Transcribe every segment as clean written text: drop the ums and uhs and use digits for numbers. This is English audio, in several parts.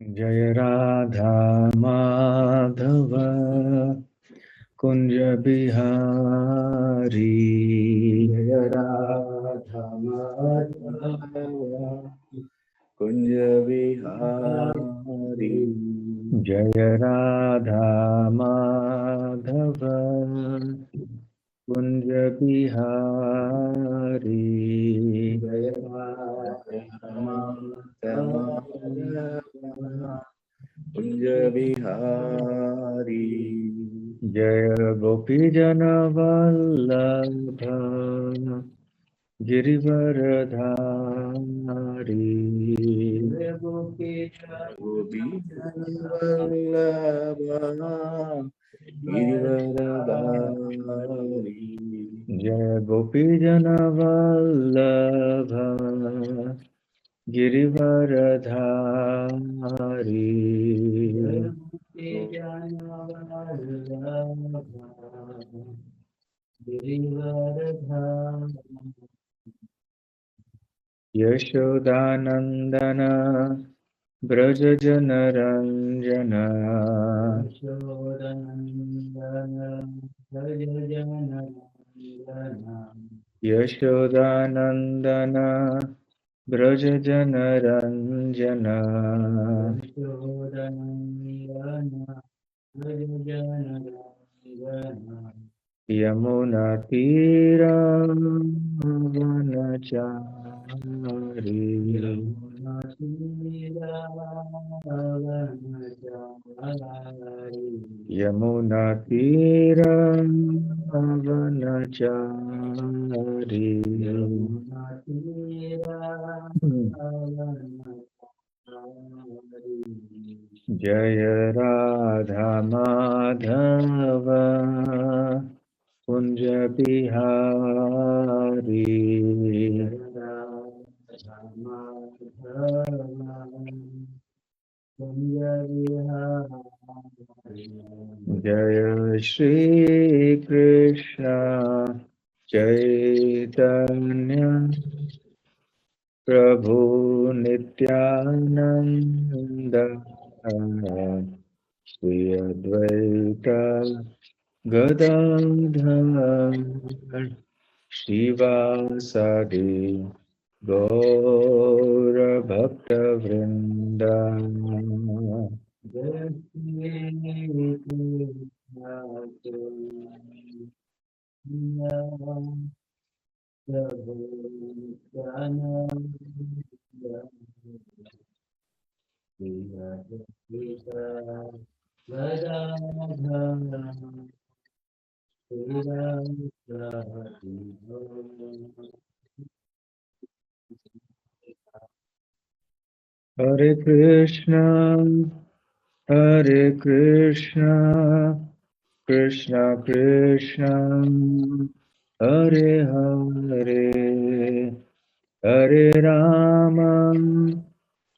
जय राधा माधव कुंज बिहारी। जय राधा माधव कुंज बिहारी। जय राधा माधव कुंज बिहारी। जय राधा माधव कुंज बिहारी। जय गोपी जन वल्लभ गिरिवरधारी। जय गोपी जन वल्लभ गिरिवरधारी। जय गोपी जन वल्लभ गिरिवरधारी। यशोदानंदन ब्रज जन रंजन। यशोदानंदन ब्रज जन रंजन। यमुना तीरा वनचारी। यमुना तीरा वनचारी। जय राधा माधव कुंज बिहारी। जय श्री कृष्ण चैतन्य प्रभु नित्यानंद श्री अद्वैत गदाधर श्रीवासादि गौर भक्त वृंद। Hare Krishna, Hare Krishna, Krishna Krishna, Hare Hare, Hare Rama,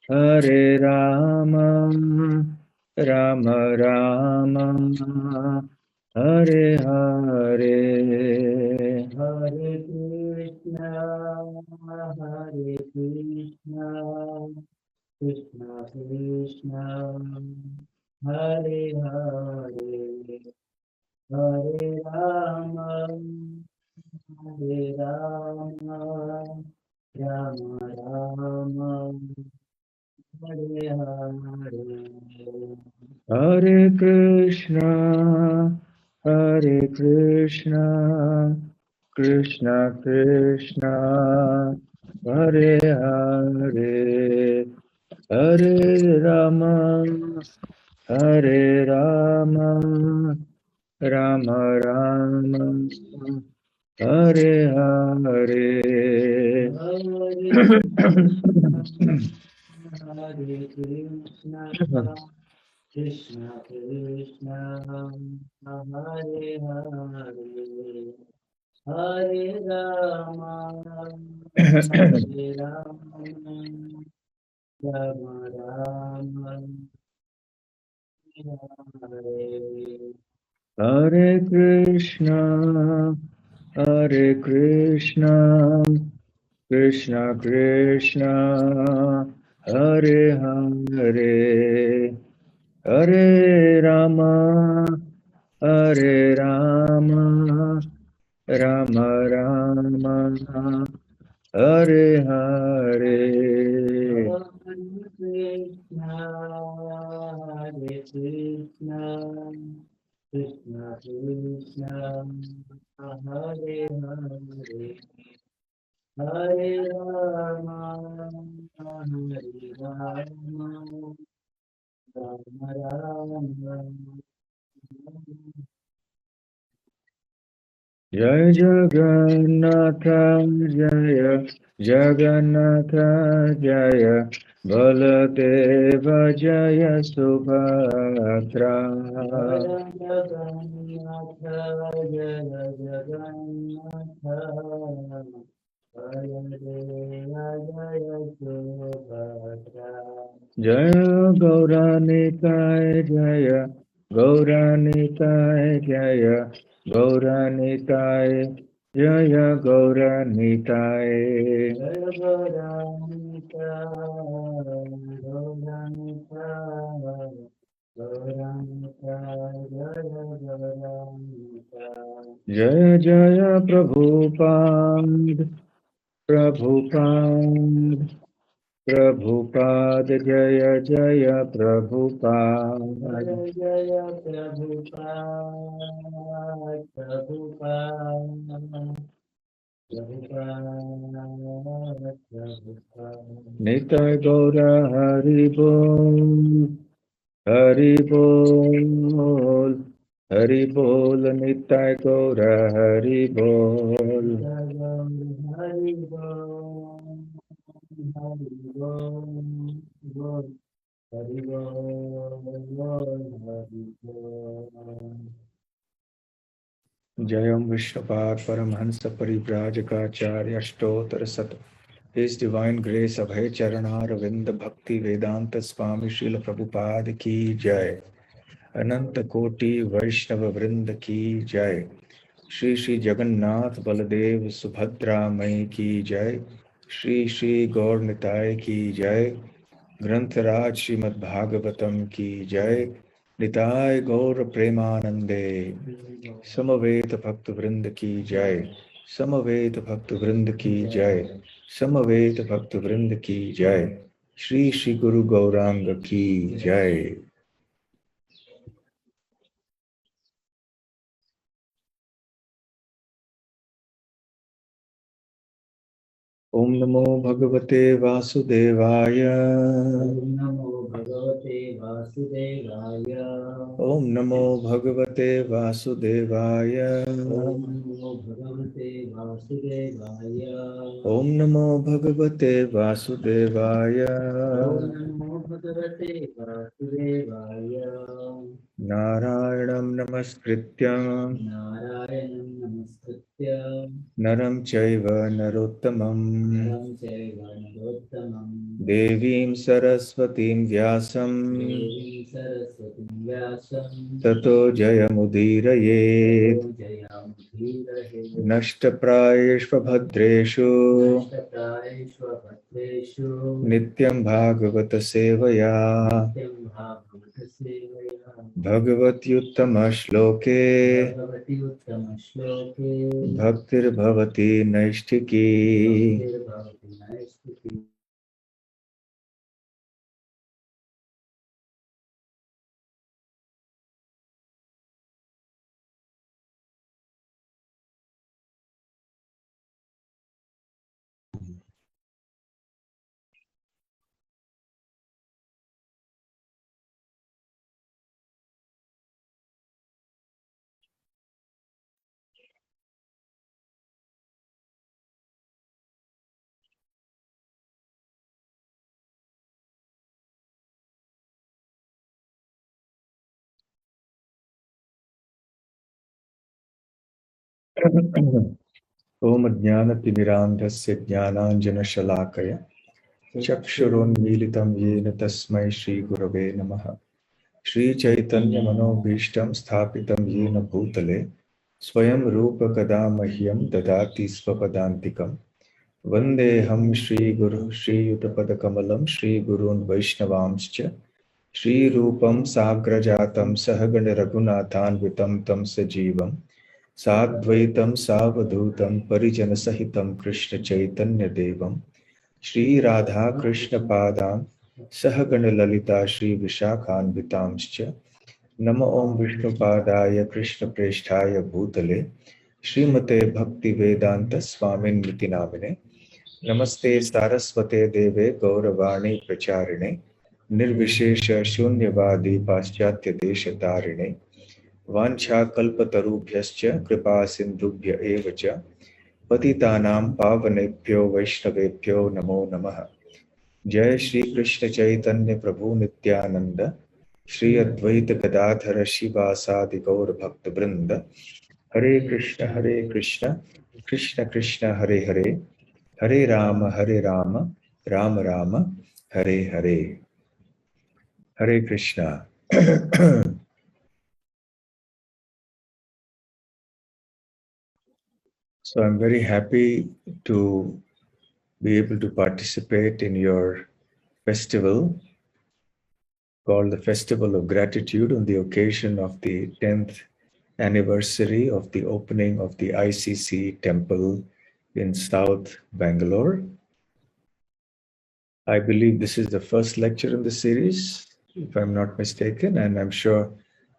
Hare Rama, Rama Rama, Hare Hare. Hare Krishna, Hare Krishna, Krishna Krishna, Hare Hare, Hare Rama, Hare Rama, Rama Rama, Hare Hare. Hare Krishna, Hare Krishna, Krishna Krishna, Hare Hare, Hare Rama, Hare Rama, Rama Rama, Hare Hare. Hare Krishna, Krishna Krishna, Hare Hare, Hare Rama, Hare Rama, Rama Rama, Hare Krishna, Hare Krishna, Krishna Krishna, Hare Hare, Hare Rama, Hare Rama, Rama Rama, Hare Hare. Krishna, Hare Krishna, Krishna Krishna, Hare Hare, Hare Rama, Hare Rama, Rama Rama. Jai Jagannath Jaya, Jagannath Jaya, Baladeva Jaya Subhadra. Jaya Jagannath Jaya, Jagannath Baladeva Jaya Subhadra. Jaya Gauranitai Jaya, Gauranitai Jaya, Gauranitai, Jaya Gauranitai. Jaya Gauranitai, Gauranitai, Gauranitai, Jaya Gauranitai. Jaya Jaya Prabhupada, Prabhupada, Prabhupada, Jaya Jaya Prabhupada. Jaya Jaya Prabhupada, Prabhupada, Prabhupada, Prabhupada. Nitai Gaura Hari Bol, Hari Bol, Hari Bol, Nitai Gaura Hari Bol. Hari Bol, Hari Bol, Hari Bol, Hari Bol. Jayam Vishnupad Paramhansa Parivrajakacarya Ashtotar Sat. His Divine Grace Abhay Charanar Vinda Bhakti Vedanta Swami Srila Prabhupada Ki Jai. Ananta Koti Vaishnava Vrinda Ki Jai. Shri Shri Jagannath Baladev Subhadra Mai Ki Jai. Shri Shri Gaur Nitai Ki Jai. ग्रंथराज Shrimad Bhagavatam की जय। निताय गौर प्रेमानंदे, समवेत भक्त वृंद की जय, समवेत भक्त वृंद की जय, समवेत भक्त वृंद की जय। श्री श्री गुरु गौरांग की जय। ओम नमो भगवते वासुदेवाय, ओम नमो भगवते वासुदेवाय, ओम नमो भगवते वासुदेवाय, ओम नमो भगवते वासुदेवाय, ओम नमो भगवते वासुदेवाय, ओम नमो भगवते वासुदेवाय। नारायणं नमस्कृत्यं, नारायणं नमस्कृत्य, नरं चैव नरोत्तमं, नरं चैव नरोत्तमं, देवीं सरस्वतीं व्यासं, देवीं सरस्वतीं व्यासं, ततो जयमुदीरयेत्, ततो जयमुदीरयेत्। नष्टप्रायेष्वभद्रेषु, नष्टप्रायेष्वभद्रेषु, नित्यं भागवत सेवया, नित्यं भागवत सेवया, भगवत्युत्तमश्लोके, भगवत्युत्तमश्लोके, भक्तिर्भवति नैष्ठिकी, भक्तिर्भवति नैष्ठिकी। ओम ज्ञानतिमिरान्धस्य ज्ञानाञ्जनशलाकया चक्षुरुन्मीलितं येन तस्मै श्रीगुरवे नमः। श्रीचैतन्यमनोभीष्टं स्थापितं येन भूतले स्वयं रूप कदा मह्यं ददाति स्वपदान्तिकम्। Vandeham Shri Guru Shri Yuttapadakamalam Shri Gurun Vaishnavamscha Shri Rupam Sagrajatam Sahagana Raghunathan Tam Sajivam Sadvaitam Savadhutam Parijana Sahitam Krishna Chaitanya Devam Shri Radha Krishna Padam Sahagana Lalita Shri Vishakhanvitamscha Nama Om Vishnu Padaya Krishna Presthaya Bhutale Srimate Bhakti Vedanta Swamin Niti Namine Namaste Saraswate Deve Gauravani Pracharine Nirvishesha Shunyavadi Paschatya Desha Tarine Vancha Kalpatarubhyascha Kripa Sindhubhya Evacha Patitanam Pavanebhyo Vaishnavebhyo Namo Namaha Jai Shri Krishna Chaitanya Prabhu Nityananda Shri Advaita Gadadhara Shivasadi Gaur Bhakta Vrinda Hare Krishna Krishna Krishna Hare Hare Hare Rama Rama Rama Hare Hare Hare Krishna. So I'm very happy to be able to participate in your festival called the Festival of Gratitude on the occasion of the 10th anniversary of the opening of the ICC temple in South Bangalore. I believe this is the first lecture in the series, if I'm not mistaken, and I'm sure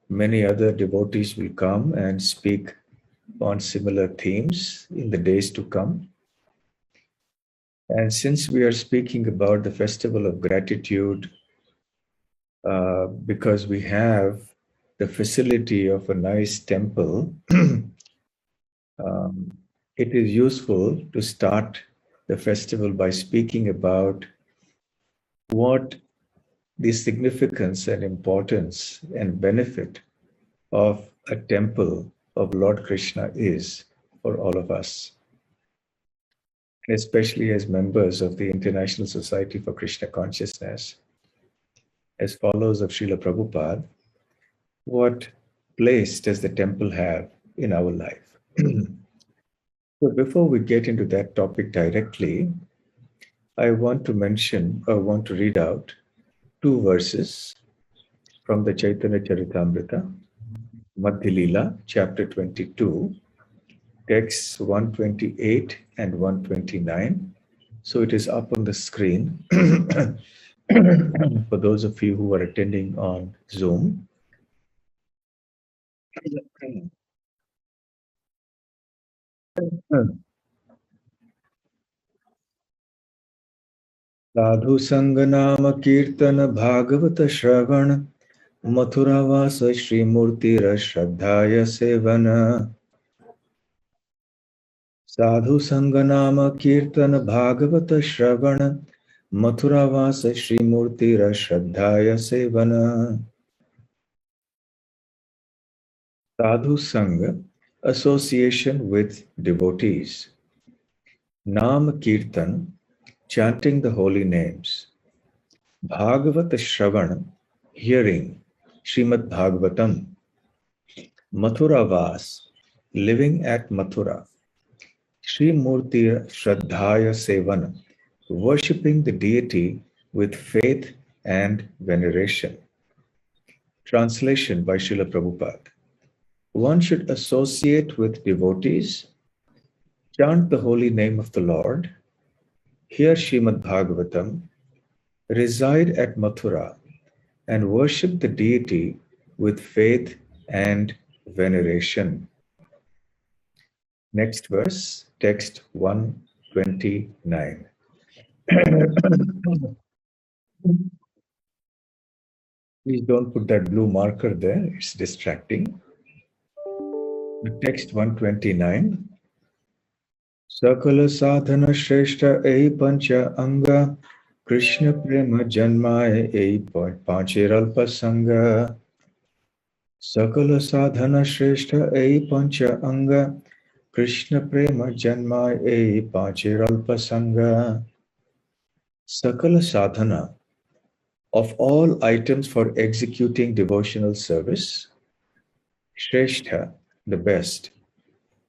many other devotees will come and speak on similar themes in the days to come. And since we are speaking about the Festival of Gratitude, because we have the facility of a nice temple, it is useful to start the festival by speaking about what the significance and importance and benefit of a temple of Lord Krishna is for all of us, especially as members of the International Society for Krishna Consciousness. As followers of Srila Prabhupada, what place does the temple have in our life? So before we get into that topic directly, I want to read out two verses from the Chaitanya Charitamrita, Madhya Lila, chapter 22, texts 128 and 129. So it is up on the screen for those of you who are attending on Zoom. साधु संग नाम कीर्तन भागवत श्रवण मथुरावास श्री मूर्ति श्रद्धाय seven साधु संग नाम कीर्तन भागवत श्रवण मथुरावास श्री मूर्ति श्रद्धाय seven Sadhu Sangha, association with devotees. Nam Kirtan, chanting the holy names. Bhagavat Shravan, hearing Srimad Bhagavatam. Mathura Vas, living at Mathura. Sri Murti Shraddhaya Sevana, worshipping the deity with faith and veneration. Translation by Srila Prabhupada. One should associate with devotees, chant the holy name of the Lord, hear Srimad Bhagavatam, reside at Mathura, and worship the deity with faith and veneration. Next verse, text 129. Please don't put that blue marker there, it's distracting. The text 129. Sakala sadhana shreshta ei pancha anga Krishna prema janmaya ei panchiralpa sangha. Sakala sadhana shreshta ei pancha anga Krishna prema janmaya ei panchiralpa sangha. Sakala sadhana, of all items for executing devotional service, Shrestha, the best,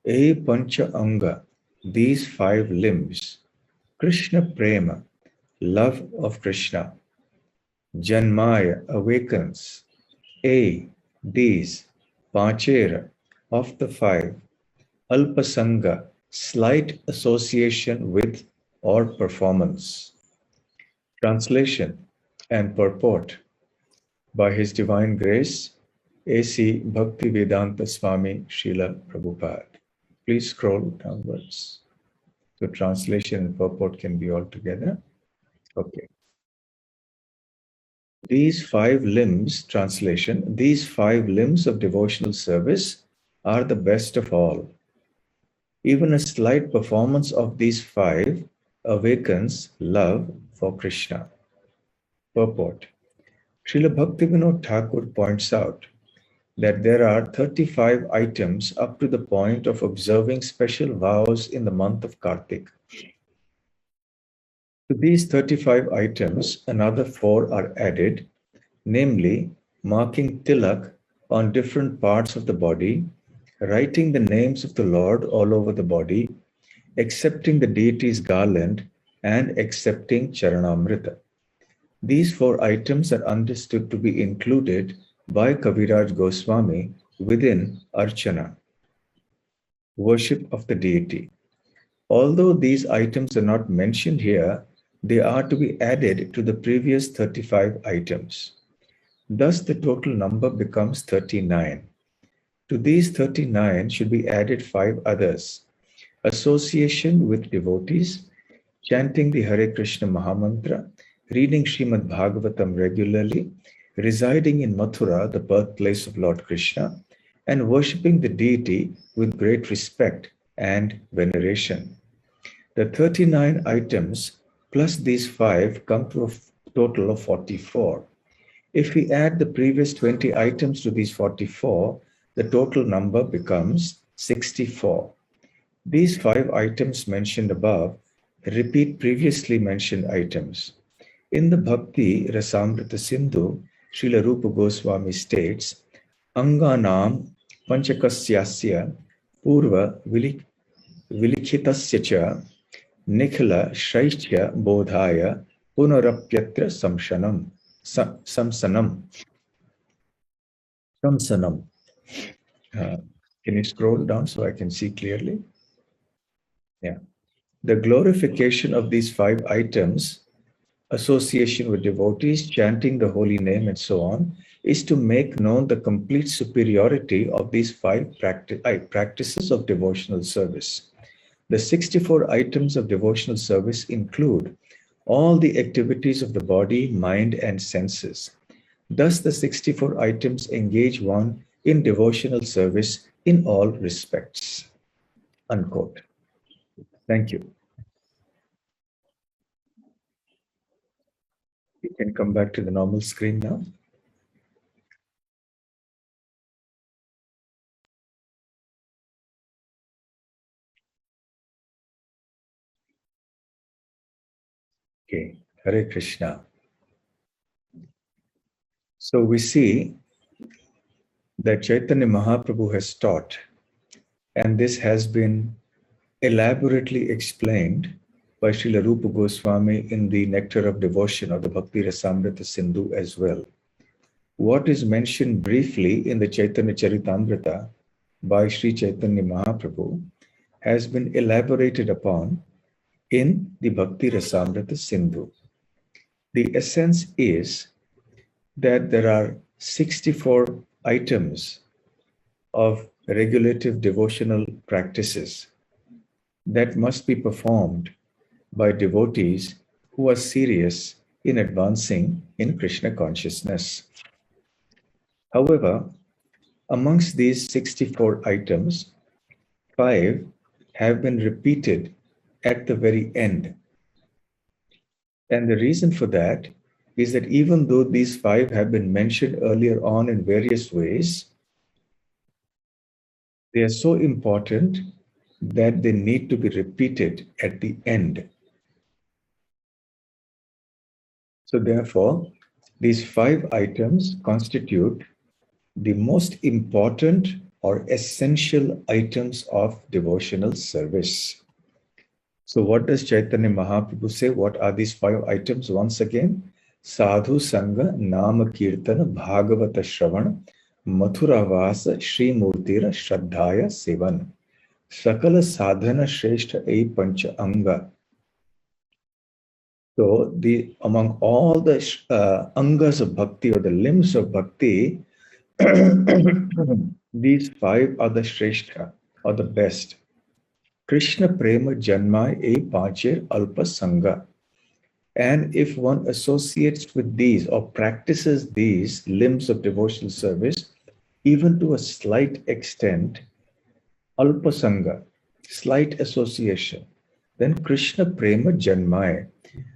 E Pancha Anga, these 5 limbs, Krishna Prema, love of Krishna. Janmaya awakens. A. These, Panchera, of the five. Alpasanga, slight association with or performance. Translation and purport by His Divine Grace, A.C. Bhaktivedanta Swami Srila Prabhupada. Please scroll downwards. So translation and purport can be all together. Okay. These five limbs, translation, these five limbs of devotional service are the best of all. Even a slight performance of these five awakens love for Krishna. Purport. Srila Bhaktivinoda Thakur points out that there are 35 items up to the point of observing special vows in the month of Kartik. To these 35 items, another 4 are added, namely marking tilak on different parts of the body, writing the names of the Lord all over the body, accepting the deity's garland, and accepting Charanamrita. These 4 items are understood to be included by Kaviraj Goswami within Archana, worship of the deity. Although these items are not mentioned here, they are to be added to the previous 35 items. Thus, the total number becomes 39. To these 39 should be added 5 others: association with devotees, chanting the Hare Krishna Mahamantra, reading Srimad Bhagavatam regularly, residing in Mathura, the birthplace of Lord Krishna, and worshipping the deity with great respect and veneration. The 39 items plus these 5 come to a total of 44. If we add the previous 20 items to these 44, the total number becomes 64. These 5 items mentioned above repeat previously mentioned items. In the Bhakti Rasamrita Sindhu, Srila Rupa Goswami states, Anganam Panchakasyasya Purva Vilikhitasya cha Nikhila Shraishya Bodhaya Punarapyatra Samsanam. Can you scroll down so I can see clearly? Yeah. The glorification of these 5 items, association with devotees, chanting the holy name, and so on, is to make known the complete superiority of these 5 practices of devotional service. The 64 items of devotional service include all the activities of the body, mind, and senses. Thus, the 64 items engage one in devotional service in all respects. Unquote. Thank you. We can come back to the normal screen now. Okay, Hare Krishna. So we see that Chaitanya Mahaprabhu has taught, and this has been elaborately explained by Srila Rupa Goswami in the Nectar of Devotion or the Bhakti Rasamrita Sindhu as well. What is mentioned briefly in the Chaitanya Charitamrita by Sri Chaitanya Mahaprabhu has been elaborated upon in the Bhakti Rasamrita Sindhu. The essence is that there are 64 items of regulative devotional practices that must be performed by devotees who are serious in advancing in Krishna consciousness. However, amongst these 64 items, 5 have been repeated at the very end. And the reason for that is that even though these 5 have been mentioned earlier on in various ways, they are so important that they need to be repeated at the end. So therefore, these 5 items constitute the most important or essential items of devotional service. So what does Chaitanya Mahaprabhu say? What are these 5 items? Once again, Sadhu Sangha, Nama Kirtana, Bhagavata Shravan, Mathura Vasa, Shri Murtira, Shraddhaya Sevan. Sakala Sadhana Shrestha A Pancha Anga. So among all the angas of bhakti, or the limbs of bhakti, these 5 are the Shrestha, or the best. Krishna Prema Janmai E Panchir Alpa Sangha. And if one associates with these or practices these limbs of devotional service, even to a slight extent, Alpa Sangha, slight association, then Krishna Prema Janmai.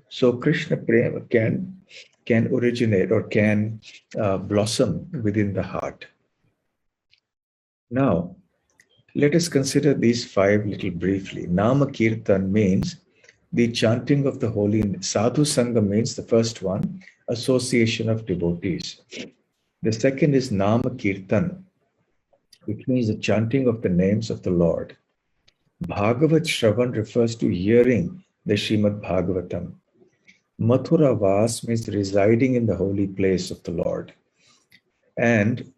So Krishna Prema can originate or can blossom within the heart. Now, let us consider these 5 little briefly. Nama Kirtan means the chanting of the holy. Sadhu Sangha means the first one, association of devotees. The second is Nama Kirtan, which means the chanting of the names of the Lord. Bhagavat Shravan refers to hearing the Srimad Bhagavatam. Mathura Vas means residing in the holy place of the Lord. And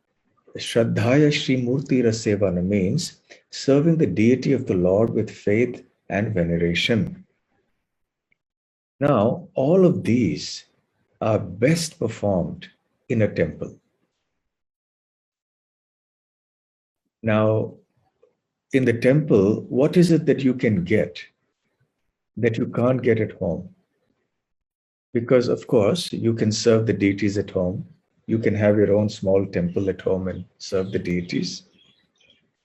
Shraddhaya Shri Murtira Sevana means serving the deity of the Lord with faith and veneration. Now, all of these are best performed in a temple. Now, in the temple, what is it that you can get that you can't get at home? Because, of course, you can serve the deities at home. You can have your own small temple at home and serve the deities.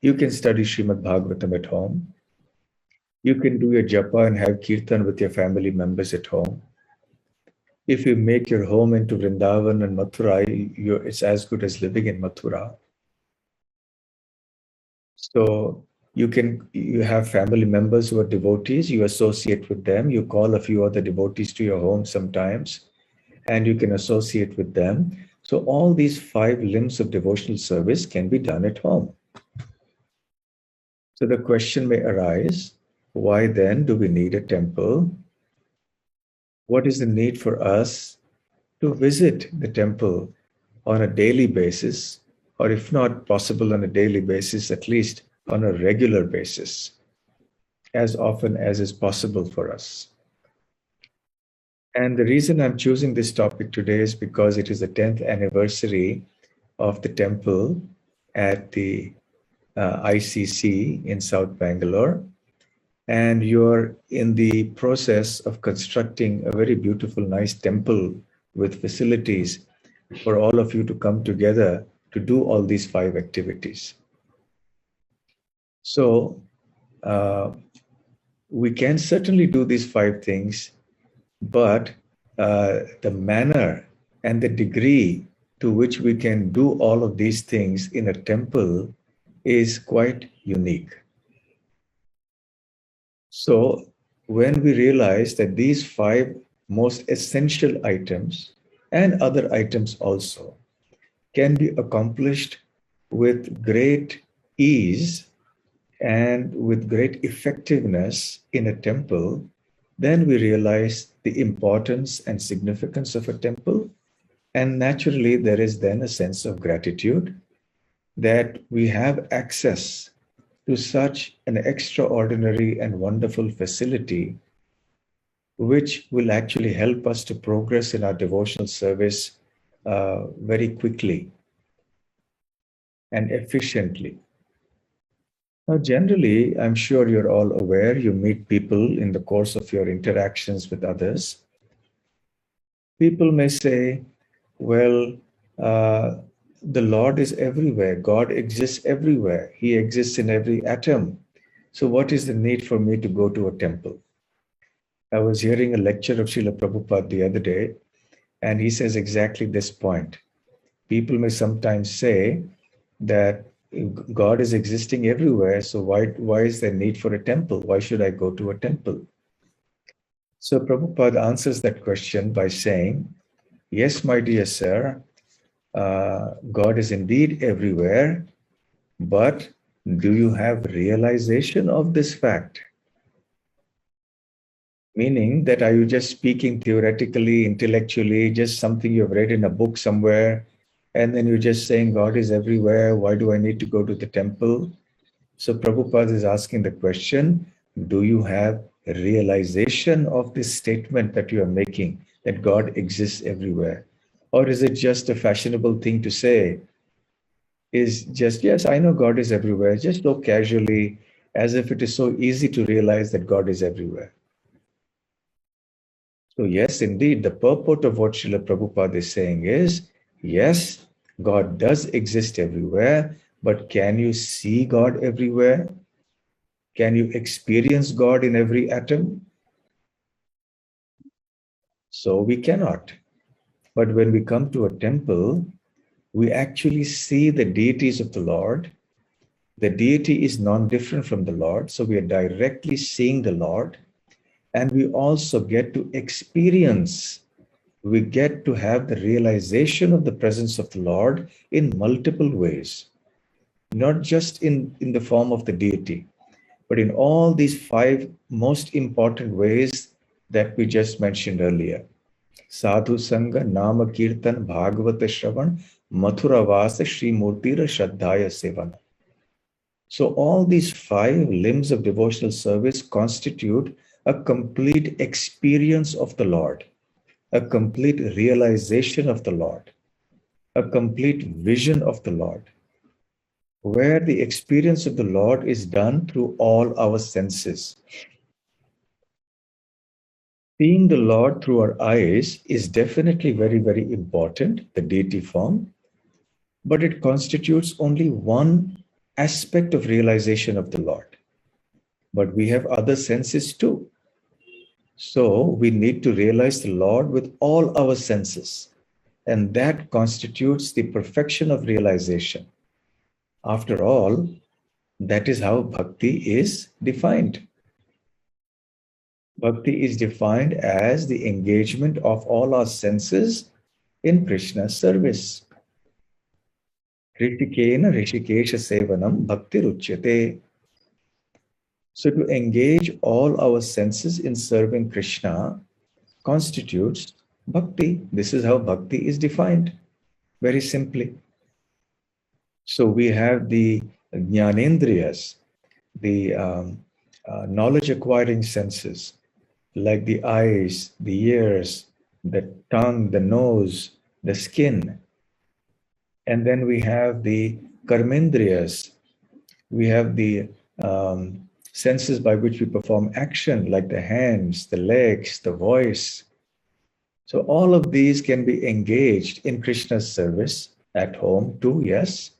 You can study Srimad Bhagavatam at home. You can do your japa and have kirtan with your family members at home. If you make your home into Vrindavan and Mathura, it's as good as living in Mathura. So you have family members who are devotees, you associate with them, you call a few other devotees to your home sometimes, and you can associate with them. So all these 5 limbs of devotional service can be done at home. So the question may arise, why then do we need a temple? What is the need for us to visit the temple on a daily basis, or if not possible on a daily basis, at least on a regular basis, as often as is possible for us? And the reason I'm choosing this topic today is because it is the 10th anniversary of the temple at the ICC in South Bangalore. And you're in the process of constructing a very beautiful, nice temple with facilities for all of you to come together to do all these 5 activities. So we can certainly do these 5 things, but the manner and the degree to which we can do all of these things in a temple is quite unique. So when we realize that these 5 most essential items and other items also can be accomplished with great ease and with great effectiveness in a temple, then we realize the importance and significance of a temple. And naturally, there is then a sense of gratitude that we have access to such an extraordinary and wonderful facility, which will actually help us to progress in our devotional service very quickly and efficiently. Now, generally, I'm sure you're all aware, you meet people in the course of your interactions with others. People may say, well, the Lord is everywhere. God exists everywhere. He exists in every atom. So what is the need for me to go to a temple? I was hearing a lecture of Srila Prabhupada the other day, and he says exactly this point. People may sometimes say that God is existing everywhere, so why is there need for a temple? Why should I go to a temple? So Prabhupada answers that question by saying, yes, my dear sir, God is indeed everywhere, but do you have realization of this fact? Meaning that are you just speaking theoretically, intellectually, just something you've read in a book somewhere, and then you're just saying God is everywhere. Why do I need to go to the temple? So Prabhupada is asking the question, do you have a realization of this statement that you are making, that God exists everywhere? Or is it just a fashionable thing to say? Is just, yes, I know God is everywhere, just so casually, as if it is so easy to realize that God is everywhere. So, yes, indeed, the purport of what Srila Prabhupada is saying is, yes, God does exist everywhere, but can you see God everywhere? Can you experience God in every atom? So we cannot. But when we come to a temple, we actually see the deities of the Lord. The deity is non-different from the Lord, so we are directly seeing the Lord, and we also get to experience, we get to have the realization of the presence of the Lord in multiple ways, not just in the form of the deity, but in all these five most important ways that we just mentioned earlier. Sadhu Sangha, Nama Kirtan, Bhagavata Shravan, Mathura Vasa, Sri Murtira Shraddhaya Sevana. So all these five limbs of devotional service constitute a complete experience of the Lord, a complete realization of the Lord, a complete vision of the Lord, where the experience of the Lord is done through all our senses. Seeing the Lord through our eyes is definitely very, very important, the deity form, but it constitutes only one aspect of realization of the Lord. But we have other senses too. So we need to realize the Lord with all our senses, and that constitutes the perfection of realization. After all, that is how bhakti is defined. Bhakti is defined as the engagement of all our senses in Krishna's service. Ritikena Rishikesha Sevanam Bhakti Ruchyate. So to engage all our senses in serving Krishna constitutes bhakti. This is how bhakti is defined, very simply. So we have the jnanendriyas, the knowledge acquiring senses, like the eyes, the ears, the tongue, the nose, the skin. And then we have the karmendriyas. We have the senses by which we perform action, like the hands, the legs, the voice. So all of these can be engaged in Krishna's service at home too, yes.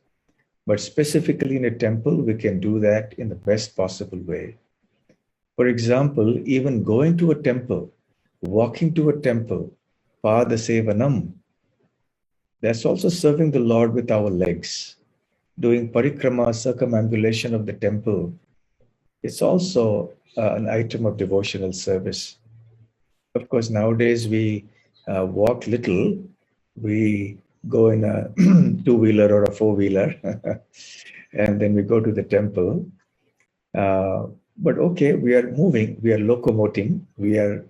But specifically in a temple, we can do that in the best possible way. For example, even going to a temple, walking to a temple, pada sevanam, that's also serving the Lord with our legs. Doing parikrama, circumambulation of the temple, it's also an item of devotional service. Of course, nowadays we walk little. We go in a two-wheeler or a four-wheeler, and then we go to the temple. But okay, we are moving, we are locomoting, we are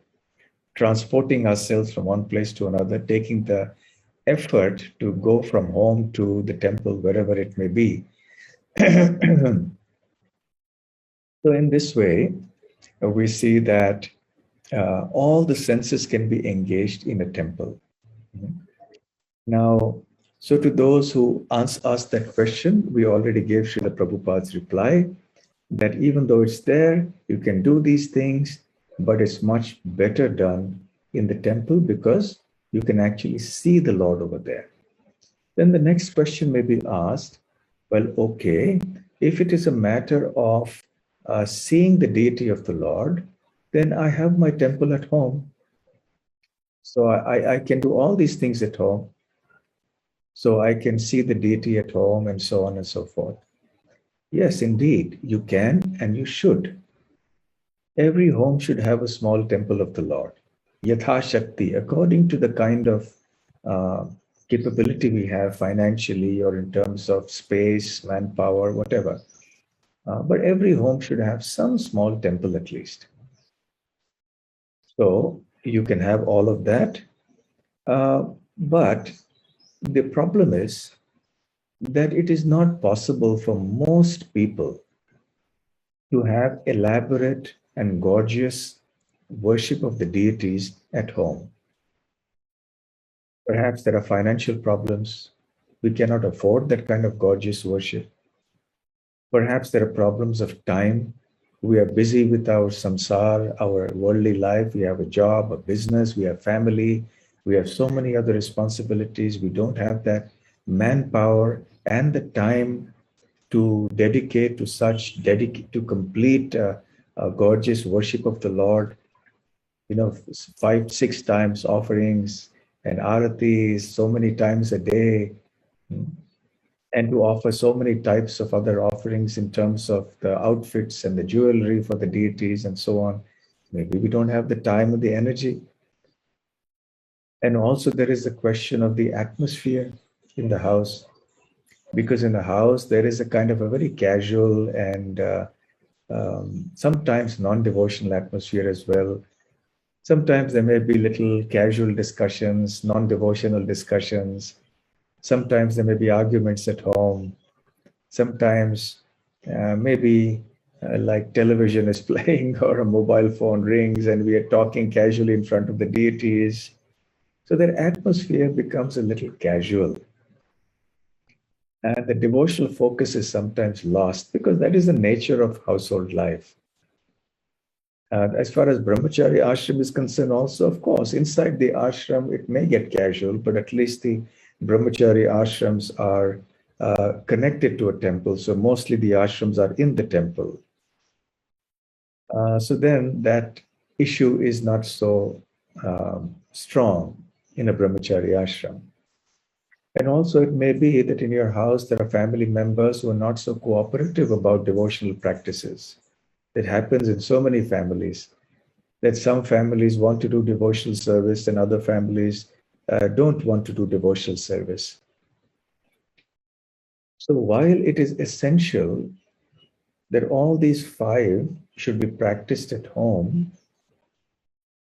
transporting ourselves from one place to another, taking the effort to go from home to the temple, wherever it may be. So in this way, we see that all the senses can be engaged in a temple. Now, so to those who asked that question, we already gave Srila Prabhupada's reply that even though it's there, you can do these things, but it's much better done in the temple because you can actually see the Lord over there. Then the next question may be asked, well, okay, if it is a matter of seeing the deity of the Lord, then I have my temple at home. So I can do all these things at home. So I can see the deity at home and so on and so forth. Yes, indeed, you can and you should. Every home should have a small temple of the Lord. Yatha Shakti, according to the kind of uh, capability we have financially or in terms of space, manpower, whatever. But every home should have some small temple at least. So you can have all of that. But the problem is that it is not possible for most people to have elaborate and gorgeous worship of the deities at home. Perhaps there are financial problems. We cannot afford that kind of gorgeous worship. Perhaps there are problems of time. We are busy with our samsara, our worldly life. We have a job, a business, we have family, we have so many other responsibilities. We don't have that manpower and the time to dedicate to such to complete gorgeous worship of the Lord. You know, 5, 6 times offerings and aratis so many times a day, and to offer so many types of other offerings in terms of the outfits and the jewelry for the deities and so on. Maybe we don't have the time or the energy. And also, there is the question of the atmosphere in the house, because in the house, there is a kind of a very casual and sometimes non devotional atmosphere as well. Sometimes there may be little casual discussions, non devotional discussions. Sometimes there may be arguments at home. Sometimes maybe like television is playing or a mobile phone rings and we are talking casually in front of the deities. So their atmosphere becomes a little casual. And the devotional focus is sometimes lost because that is the nature of household life. As far as brahmachari ashram is concerned, also, of course, inside the ashram, it may get casual, but at least the brahmachari ashrams are connected to a temple. So mostly the ashrams are in the temple. So then that issue is not so strong in a brahmachari ashram. And also, it may be that in your house there are family members who are not so cooperative about devotional practices. It happens in so many families that some families want to do devotional service and other families don't want to do devotional service. So while it is essential that all these 5 should be practiced at home,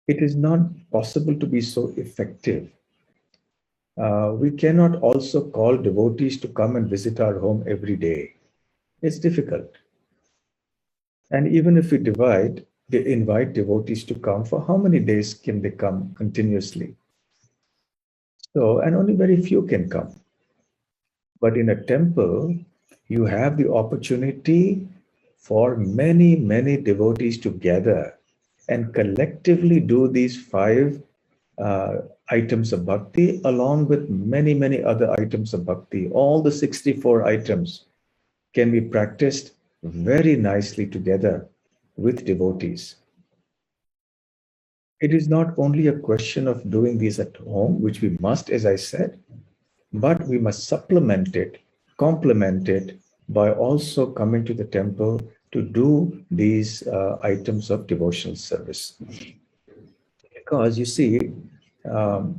it is not possible to be so effective. We cannot also call devotees to come and visit our home every day. It's difficult. And even if we invite devotees to come, for how many days can they come continuously? So, and only very few can come. But in a temple, you have the opportunity for many, many devotees to gather and collectively do these 5 items of bhakti along with many, many other items of bhakti. All the 64 items can be practiced very nicely together with devotees. It is not only a question of doing these at home, which we must, as I said, but we must supplement it, complement it by also coming to the temple to do these items of devotional service. Because you see, the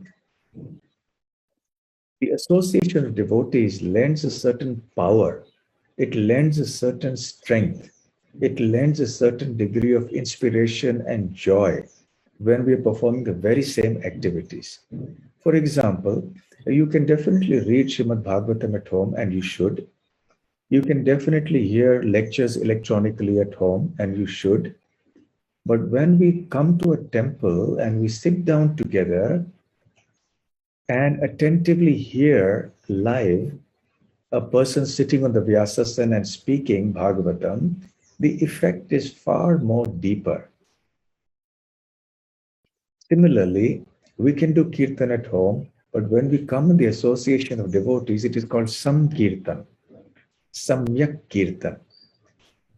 association of devotees lends a certain power, it lends a certain strength, it lends a certain degree of inspiration and joy when we are performing the very same activities. For example, you can definitely read Srimad Bhagavatam at home, and you should. You can definitely hear lectures electronically at home, and you should. But when we come to a temple and we sit down together and attentively hear live a person sitting on the Vyasasana and speaking Bhagavatam, the effect is far more deeper. Similarly, we can do kirtan at home, but when we come in the association of devotees, it is called Samkirtan, Samyak Kirtan.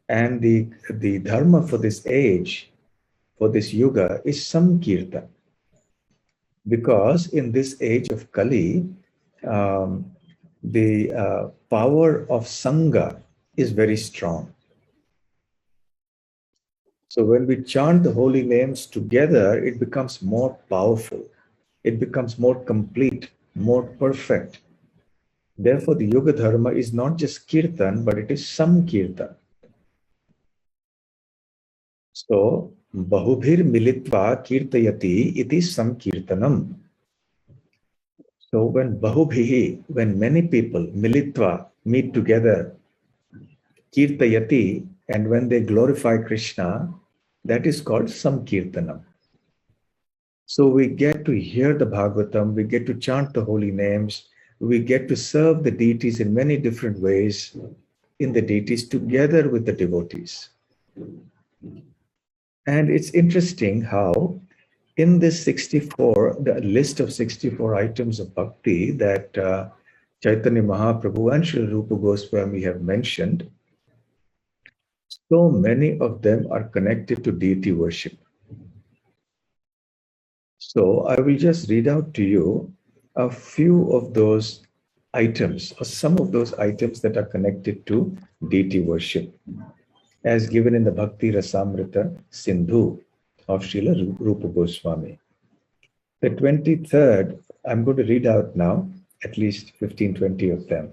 And the dharma for this age, for this yuga, is Samkirtan. Because in this age of Kali, the power of Sangha is very strong. So when we chant the holy names together, it becomes more powerful. It becomes more complete, more perfect. Therefore, the Yoga Dharma is not just Kirtan, but it is Samkirtan. So Bahubhir militva kirtayati iti samkirtanam. So when bahubhihi, when many people, militva, meet together, kirtayati, and when they glorify Krishna, that is called samkirtanam. So we get to hear the Bhagavatam, we get to chant the holy names, we get to serve the deities in many different ways in the deities together with the devotees. And it's interesting how in this 64, the list of 64 items of bhakti that Chaitanya Mahaprabhu and Srila Rupa Goswami have mentioned, so many of them are connected to deity worship. So I will just read out to you a few of those items, or some of those items that are connected to deity worship, as given in the Bhakti Rasamrita Sindhu of Srila Rupa Goswami. The 23rd, I'm going to read out now, at least 15, 20 of them.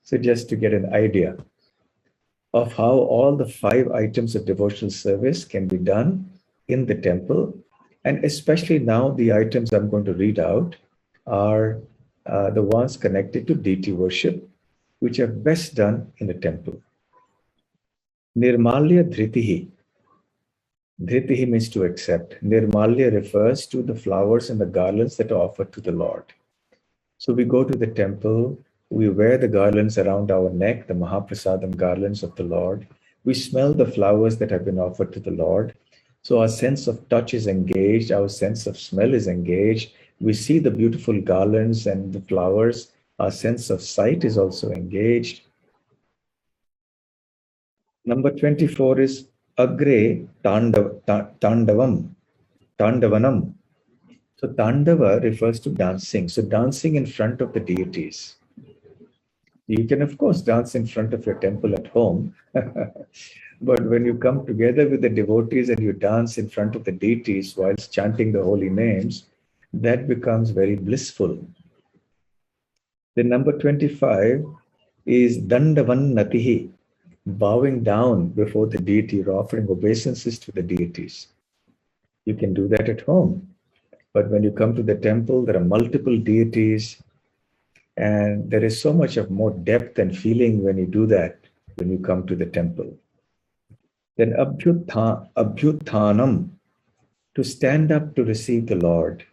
So just to get an idea of how all the 5 items of devotional service can be done in the temple. And especially now, the items I'm going to read out are the ones connected to deity worship, which are best done in the temple. Nirmalya Dhritihi. Dhritihi means to accept. Nirmalya refers to the flowers and the garlands that are offered to the Lord. So we go to the temple, we wear the garlands around our neck, the Mahaprasadam garlands of the Lord. We smell the flowers that have been offered to the Lord. So our sense of touch is engaged, our sense of smell is engaged. We see the beautiful garlands and the flowers. Our sense of sight is also engaged. Number 24 is Agre Tandavanam. So Tandava refers to dancing. So dancing in front of the deities. You can, of course, dance in front of your temple at home. But when you come together with the devotees and you dance in front of the deities whilst chanting the holy names, that becomes very blissful. The number 25 is Dandavannatihi, bowing down before the deity or offering obeisances to the deities. You can do that at home. But when you come to the temple, there are multiple deities, and there is so much of more depth and feeling when you do that, when you come to the temple. Then abhyuthanam, to stand up to receive the Lord,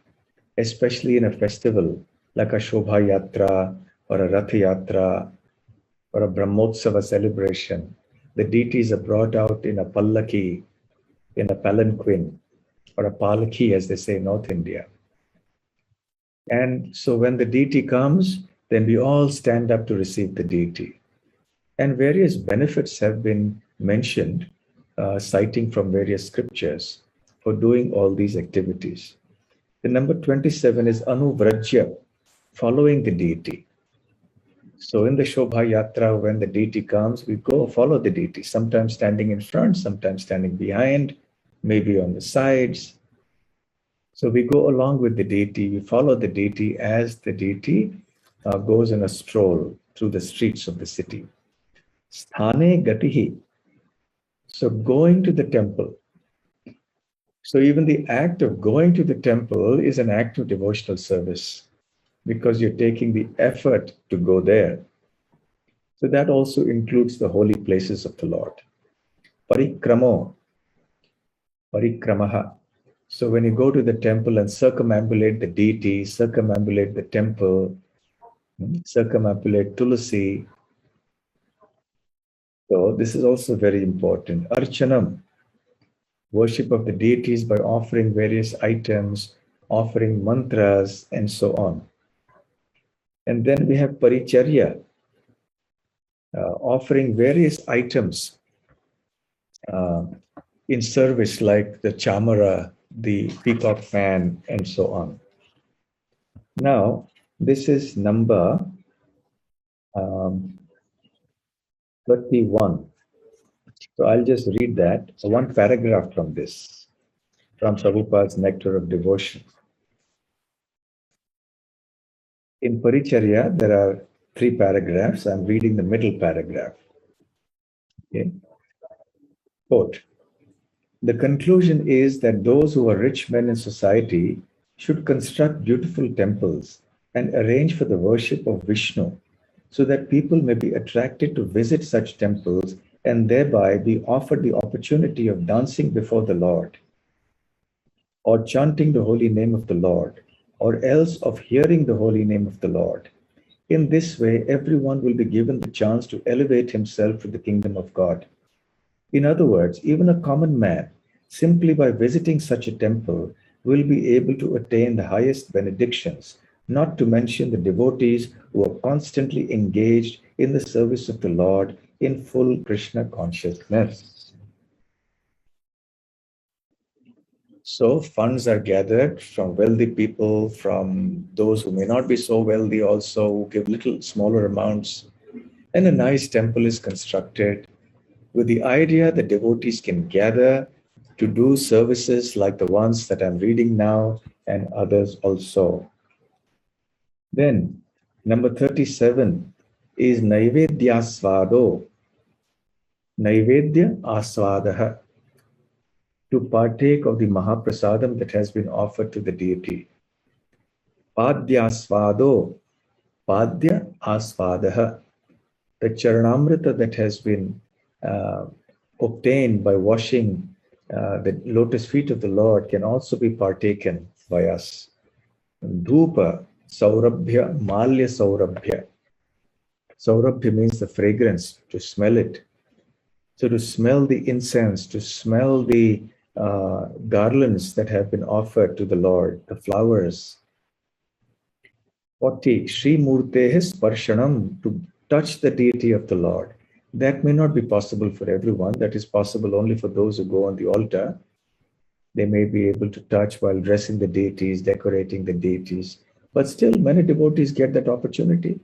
especially in a festival like a Shobha Yatra or a Rath Yatra or a Brahmotsava celebration. The deities are brought out in a pallaki, in a palanquin, or a palaki, as they say in North India. And so when the deity comes, then we all stand up to receive the deity. And various benefits have been mentioned, citing from various scriptures for doing all these activities. The number 27 is Anuvrajya, following the deity. So in the Shobha Yatra, when the deity comes, we go follow the deity, sometimes standing in front, sometimes standing behind, maybe on the sides. So we go along with the deity, we follow the deity as the deity goes in a stroll through the streets of the city. Sthane Gatihi. So going to the temple. So even the act of going to the temple is an act of devotional service because you're taking the effort to go there. So that also includes the holy places of the Lord. Parikramo, Parikramaha. So when you go to the temple and circumambulate the deity, circumambulate the temple, circumambulate Tulasi. So this is also very important. Archanam, worship of the deities by offering various items, offering mantras, and so on. And then we have Paricharya, offering various items in service like the chamara, the peacock fan, and so on. Now, this is number 31. So I'll just read that, one paragraph from this, from Prabhupada's Nectar of Devotion. In Paricharya, there are 3 paragraphs. I'm reading the middle paragraph. Okay. Quote, The conclusion is that those who are rich men in society should construct beautiful temples and arrange for the worship of Vishnu so that people may be attracted to visit such temples and thereby be offered the opportunity of dancing before the Lord, or chanting the holy name of the Lord, or else of hearing the holy name of the Lord. In this way, everyone will be given the chance to elevate himself to the kingdom of God. In other words, even a common man, simply by visiting such a temple, will be able to attain the highest benedictions, not to mention the devotees who are constantly engaged in the service of the Lord in full Krishna consciousness. So funds are gathered from wealthy people, from those who may not be so wealthy also, who give little smaller amounts, and a nice temple is constructed with the idea that devotees can gather to do services like the ones that I'm reading now and others also. Then, number 37 is Naivedya Svado. Naivedya Asvadaha, to partake of the Mahaprasadam that has been offered to the deity. Padya Svado, Padya Asvadaha, the Charanamrita that has been obtained by washing the lotus feet of the Lord can also be partaken by us. Dhupa, Saurabhya, Malya Saurabhya. Saurabhya means the fragrance, to smell it. So to smell the incense, to smell the garlands that have been offered to the Lord, the flowers. 40. Sri Murtehe Sparshanam, to touch the deity of the Lord. That may not be possible for everyone. That is possible only for those who go on the altar. They may be able to touch while dressing the deities, decorating the deities. But still, many devotees get that opportunity.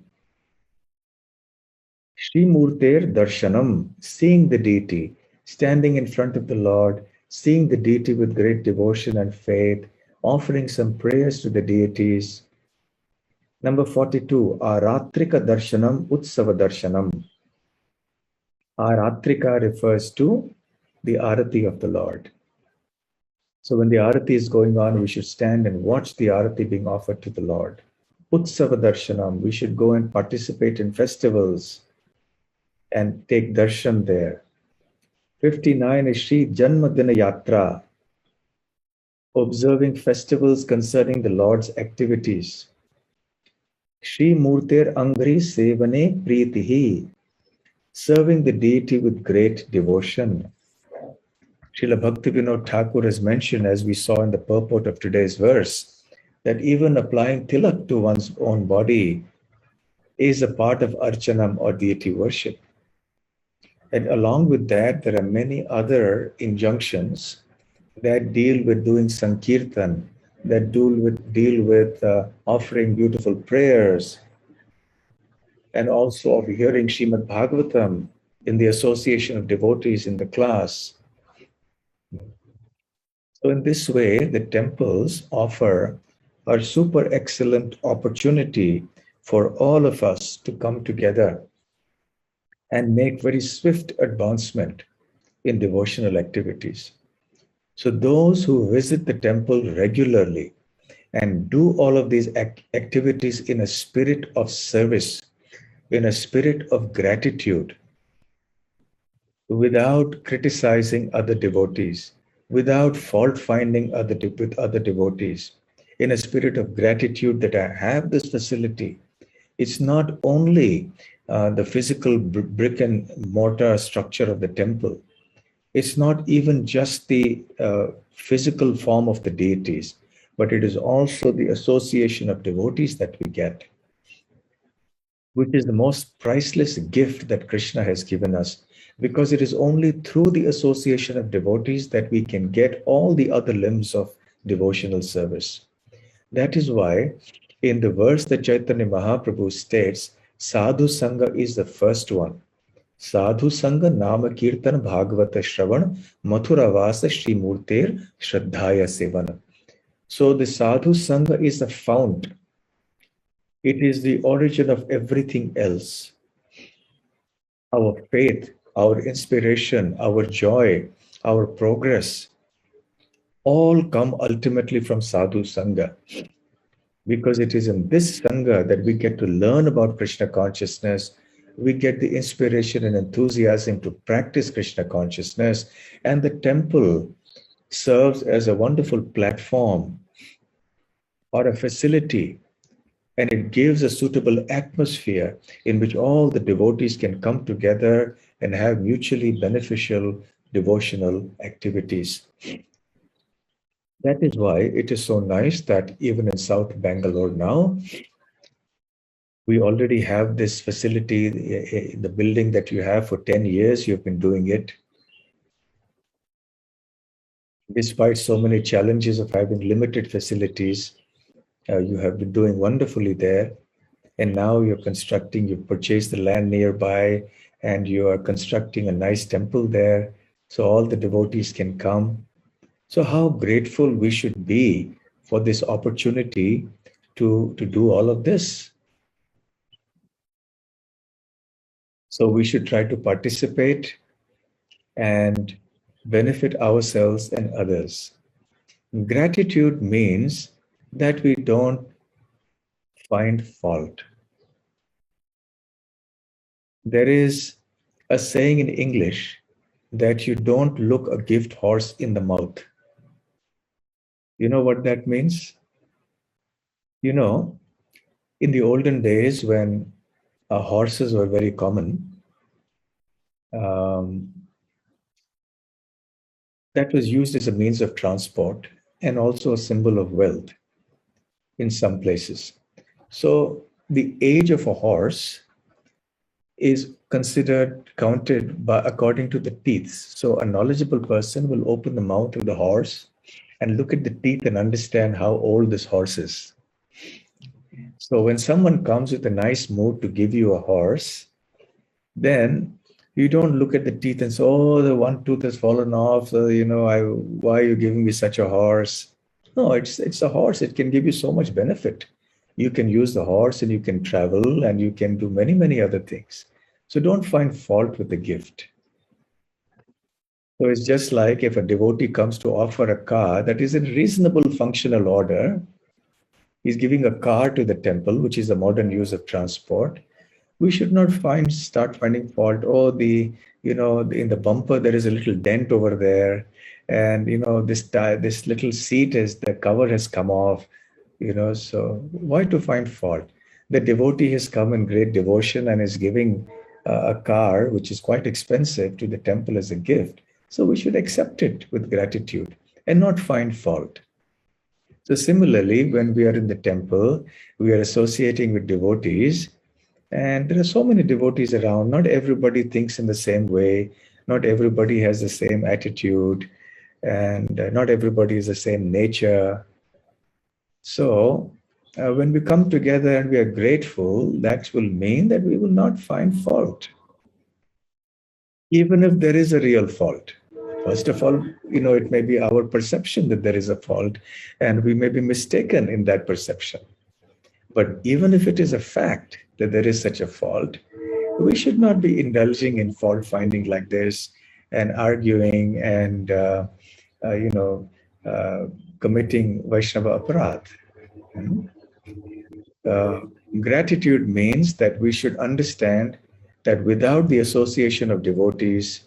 Sri Murter Darshanam, seeing the deity, standing in front of the Lord, seeing the deity with great devotion and faith, offering some prayers to the deities. Number 42, Aratrika Darshanam, Utsava Darshanam. Aratrika refers to the Arati of the Lord. So when the Arati is going on, we should stand and watch the Arati being offered to the Lord. Utsava Darshanam, we should go and participate in festivals and take darshan there. 59 is Sri Janmadina Yatra, observing festivals concerning the Lord's activities. Sri Murtir Angri Sevane Pritihi, serving the deity with great devotion. Srila Bhaktivinoda Thakur has mentioned, as we saw in the purport of today's verse, that even applying tilak to one's own body is a part of archanam or deity worship. And along with that, there are many other injunctions that deal with doing sankirtan, that deal with offering beautiful prayers, and also of hearing Srimad Bhagavatam in the association of devotees in the class. So in this way, the temples offer a super excellent opportunity for all of us to come together and make very swift advancement in devotional activities. So those who visit the temple regularly and do all of these activities in a spirit of service, in a spirit of gratitude, without criticizing other devotees, without fault finding with other devotees, in a spirit of gratitude that I have this facility. It's not only the physical brick and mortar structure of the temple. It's not even just the physical form of the deities, but it is also the association of devotees that we get, which is the most priceless gift that Krishna has given us, because it is only through the association of devotees that we can get all the other limbs of devotional service. That is why in the verse that Chaitanya Mahaprabhu states, Sadhu Sangha is the first one. Sadhu Sangha Nama Kirtan Bhagavata Shravan Mathura Vasa Shri Murtir Shraddhaya Sevana. So the Sadhu Sangha is the fount. It is the origin of everything else. Our faith, our inspiration, our joy, our progress all come ultimately from Sadhu Sangha, because it is in this Sangha that we get to learn about Krishna consciousness. We get the inspiration and enthusiasm to practice Krishna consciousness, and the temple serves as a wonderful platform or a facility, and it gives a suitable atmosphere in which all the devotees can come together and have mutually beneficial devotional activities. That is why it is so nice that even in South Bangalore now, we already have this facility, the building that you have for 10 years, you've been doing it. Despite so many challenges of having limited facilities, you have been doing wonderfully there. And now you've purchased the land nearby, and you are constructing a nice temple there so all the devotees can come. So how grateful we should be for this opportunity to do all of this. So we should try to participate and benefit ourselves and others. Gratitude means that we don't find fault. There is a saying in English that you don't look a gift horse in the mouth. You know what that means? You know, in the olden days when horses were very common, um, that was used as a means of transport and also a symbol of wealth in some places. So the age of a horse is counted by according to the teeth. So a knowledgeable person will open the mouth of the horse and look at the teeth and understand how old this horse is. So when someone comes with a nice mood to give you a horse, then you don't look at the teeth and say, "Oh, the one tooth has fallen off. So, why are you giving me such a horse?" No, it's a horse. It can give you so much benefit. You can use the horse and you can travel and you can do many, many other things. So don't find fault with the gift. So it's just like if a devotee comes to offer a car that is in reasonable functional order, he's giving a car to the temple, which is a modern use of transport. We should not start finding fault. Oh, in the bumper there is a little dent over there, and this little seat is the cover has come off. So why to find fault? The devotee has come in great devotion and is giving a car which is quite expensive to the temple as a gift. So we should accept it with gratitude and not find fault. So similarly, when we are in the temple, we are associating with devotees, and there are so many devotees around. Not everybody thinks in the same way. Not everybody has the same attitude, and not everybody is the same nature. So when we come together and we are grateful, that will mean that we will not find fault, even if there is a real fault. First of all, it may be our perception that there is a fault, and we may be mistaken in that perception. But even if it is a fact that there is such a fault, we should not be indulging in fault finding like this and arguing and, uh, you know, uh, committing Vaishnava aparadh. Hmm? Gratitude means that we should understand that without the association of devotees,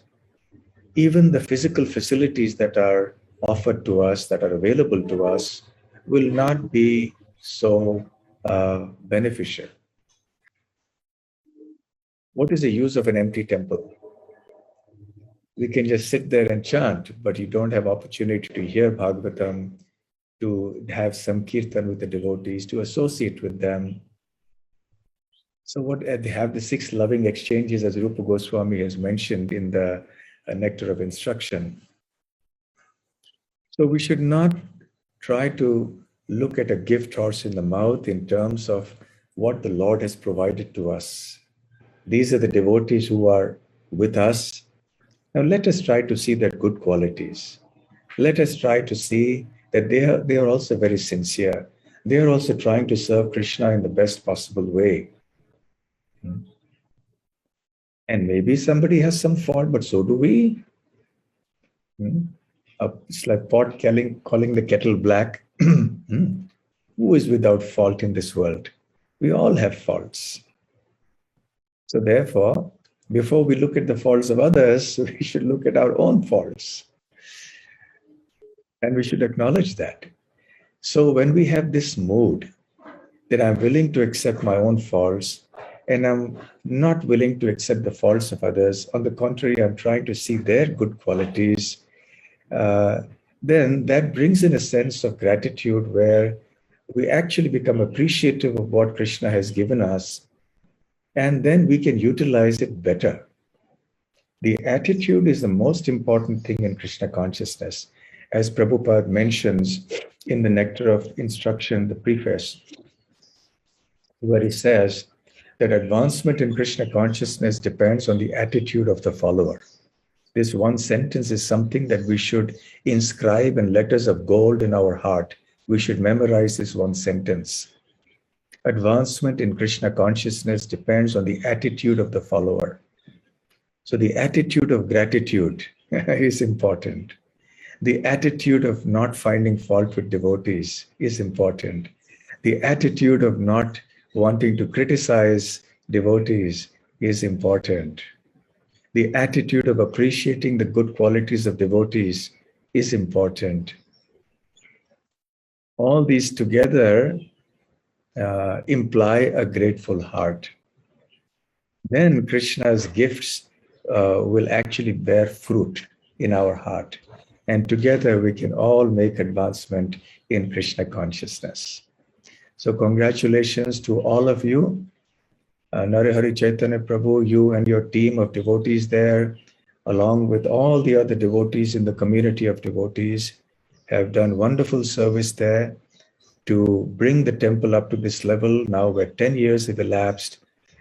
even the physical facilities that are offered to us, that are available to us, will not be so beneficial. What is the use of an empty temple? We can just sit there and chant, but you don't have opportunity to hear Bhagavatam, to have some kirtan with the devotees, to associate with them. So they have the 6 loving exchanges, as Rupa Goswami has mentioned in the Nectar of Instruction. So we should not try to look at a gift horse in the mouth in terms of what the Lord has provided to us. These are the devotees who are with us. Now let us try to see their good qualities. Let us try to see that they are also very sincere. They are also trying to serve Krishna in the best possible way. And maybe somebody has some fault, but so do we. It's like pot calling the kettle black. Who is without fault in this world? We all have faults. So therefore, before we look at the faults of others, we should look at our own faults. And we should acknowledge that. So when we have this mood that I'm willing to accept my own faults and I'm not willing to accept the faults of others, on the contrary, I'm trying to see their good qualities, then that brings in a sense of gratitude where we actually become appreciative of what Krishna has given us, and then we can utilize it better. The attitude is the most important thing in Krishna consciousness, as Prabhupada mentions in the Nectar of Instruction, the preface, where he says that advancement in Krishna consciousness depends on the attitude of the follower. This one sentence is something that we should inscribe in letters of gold in our heart. We should memorize this one sentence. Advancement in Krishna consciousness depends on the attitude of the follower. So the attitude of gratitude is important. The attitude of not finding fault with devotees is important. The attitude of not wanting to criticize devotees is important. The attitude of appreciating the good qualities of devotees is important. All these together imply a grateful heart. Then Krishna's gifts will actually bear fruit in our heart. And together we can all make advancement in Krishna consciousness. So congratulations to all of you. Narahari Chaitanya Prabhu, you and your team of devotees there, along with all the other devotees in the community of devotees, have done wonderful service there to bring the temple up to this level. Now where 10 years have elapsed,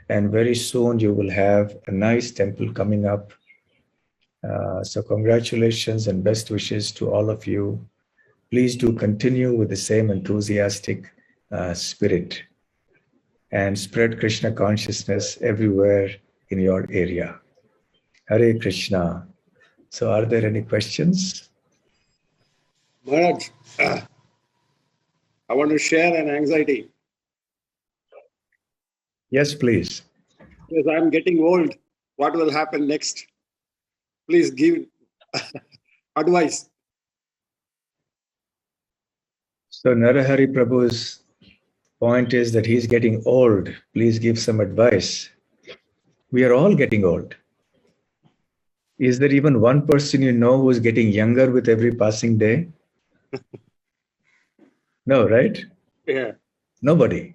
and very soon you will have a nice temple coming up. So congratulations and best wishes to all of you. Please do continue with the same enthusiastic spirit and spread Krishna consciousness everywhere in your area. Hare Krishna. So are there any questions? Maharaj, I want to share an anxiety. Yes, please. Yes, I'm getting old. What will happen next? Please give advice. So Narahari Prabhu's point is that he's getting old. Please give some advice. We are all getting old. Is there even one person you know who is getting younger with every passing day? No, right? Yeah. Nobody.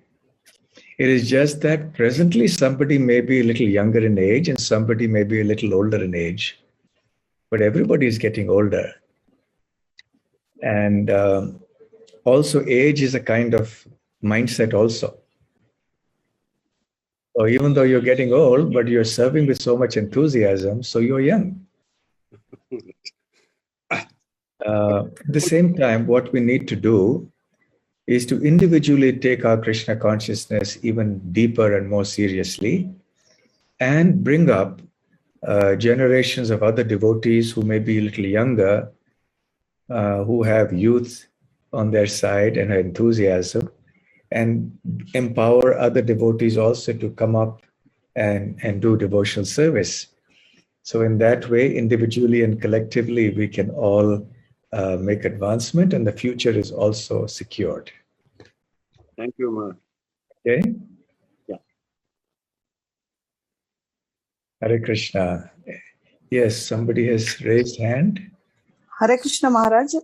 It is just that presently somebody may be a little younger in age and somebody may be a little older in age, but everybody is getting older. And also age is a kind of mindset also. So even though you're getting old, but you're serving with so much enthusiasm, so you're young. At the same time, what we need to do is to individually take our Krishna consciousness even deeper and more seriously and bring up generations of other devotees who may be a little younger, who have youth on their side and enthusiasm, and empower other devotees also to come up and do devotional service. So in that way, individually and collectively, we can all make advancement, and the future is also secured. Thank you, Maharaj. Okay? Yeah. Hare Krishna. Yes, somebody has raised hand. Hare Krishna Maharaj.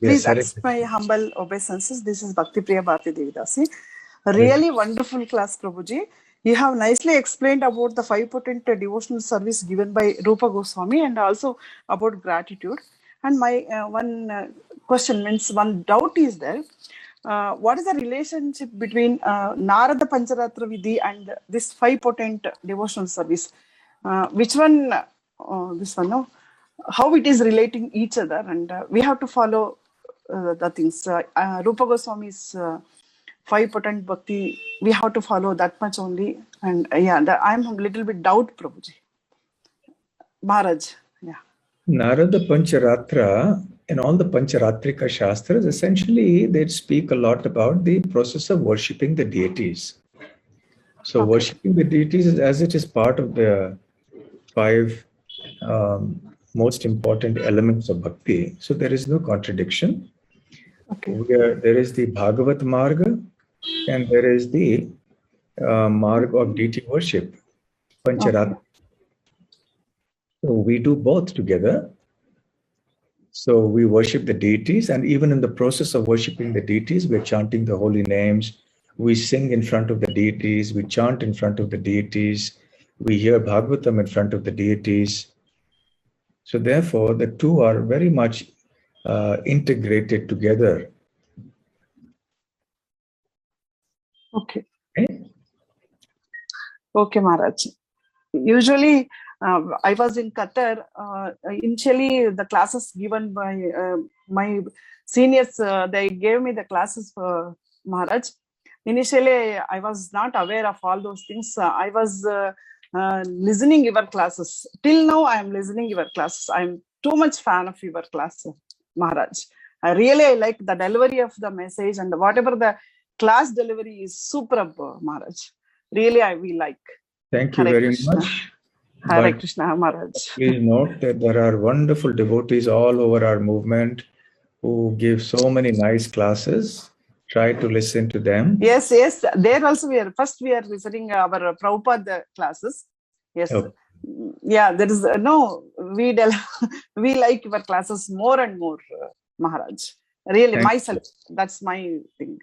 Please Yes, Hare accept my humble obeisances. This is Bhakti Priya Bharati Devidasi. Really wonderful class, Prabhuji. You have nicely explained about the 5 potent devotional service given by Rupa Goswami and also about gratitude. And my one question means one doubt is there. What is the relationship between Narada Pancharatra Vidhi and this 5 potent devotional service? Which one, this one, no? How it is relating each other, and we have to follow the things. Rupa Goswami's 5 potent bhakti, we have to follow that much only. And I'm a little bit doubt, Prabhuji. Maharaj, yeah. Narada Pancharatra in all the Pancharatrika Shastras, essentially they speak a lot about the process of worshipping the deities. So Okay. worshipping the deities is, as it is part of the 5 most important elements of bhakti. So there is no contradiction. Okay. There is the Bhagavat Marga and there is the Marg of deity worship, Pancharatrika. So we do both together. So we worship the deities, and even in the process of worshiping the deities, we're chanting the holy names. We sing in front of the deities. We chant in front of the deities. We hear Bhagavatam in front of the deities. So therefore, the two are very much integrated together. Okay. Okay? Okay, Maharaj. Usually, I was in Qatar. Initially, the classes given by my seniors, they gave me the classes for Maharaj. Initially, I was not aware of all those things. I was listening your classes. Till now, I am listening your classes. I am too much fan of your class, Maharaj. I like the delivery of the message, and whatever the class delivery is superb, Maharaj. Really, we like. Thank you Hare very Krishna. much. Hare But Krishna, Maharaj. please note that there are wonderful devotees all over our movement who give so many nice classes. Try to listen to them. Yes. There also we are referring our Prabhupada classes. Yes. Okay. Yeah, there is we like your classes more and more, Maharaj. Really, Thank myself, that's my thing.